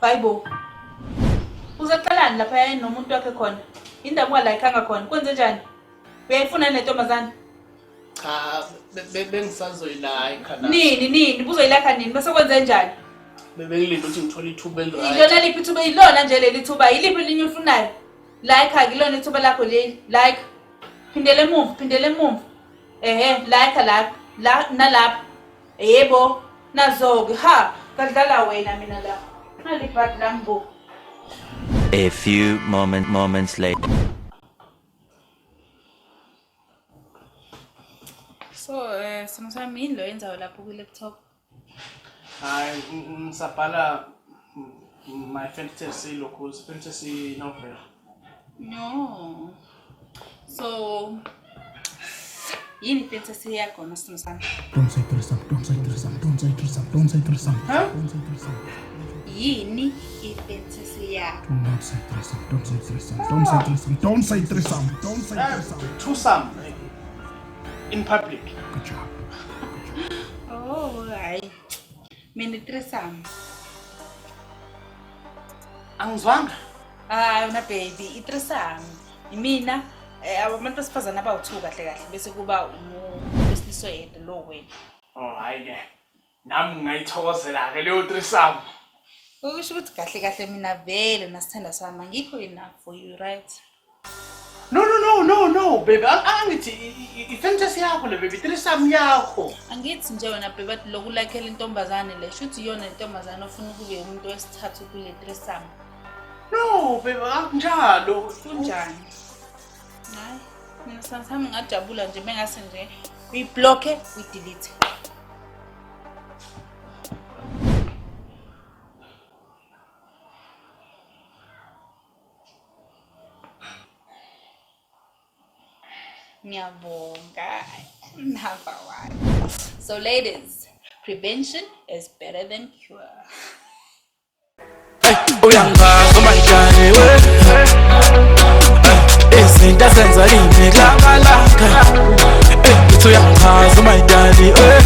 Hayibo. Uzaqalani lapha yini nomuntu wakhe khona? Indaba ungalayikanga khona. Kwenze njani? Uyayifuna le ntombazane? Cha, bengisazoyilayikha la. Nini buzoyilayikha nini? Bese kwenze njani? Bengilinde ukuthi ngithole ithuba eli-right. Ilona liphi ithuba? Ilona nje leli thuba. Yiliphi elinye ulifunayo? Like ilona ithuba lakho leli. Like. Phindele emuva. Like la nalapha. Yebo. Nazo-ke ha. Kadlala wena mina la. Nalibhadi lambo. A few moments later. So, sami yini lo yenzayo lapho ku-laptop? Hayi, ngisabhala my fantasy locals, fantasy novel. No. So, yini fantasy yakho nosimo sami? Don't say threesome. Huh? Yini i-fantasy yakho? Do not say threesome. Don't say threesome. Twosome in public. Good job. Oh, hayi. Mina i-threesome. Angizwanga? Hayi wena baby, i-threesome. Imina abantu besifazane abawu-2 kahle bese kuba uwesilisa yedwa lo wena. Oh, hayi ke. Nami ngayithokozela-ke leyo threesome. Ukusho ukuthi kahle mina vele nasithanda sami ngikho enough for you, right? No, baby. Angithi i-fantasy yakho le baby, threesome yakho. Angithi nje wena baby bathi lokulakela intombazane le shuthi iyona intombazane ofuna ukube umuntu wesithathu kule threesome. No, baby, akunjalo. Kunjani? Hayi, mina sami ngajabula nje bengase nje uyi-block-e uyi-delete. Ngiyabonga. Number 1. So ladies, prevention is better than cure. Uyangazo manjani we izinto senza yini lamalanga uyangazo manjani we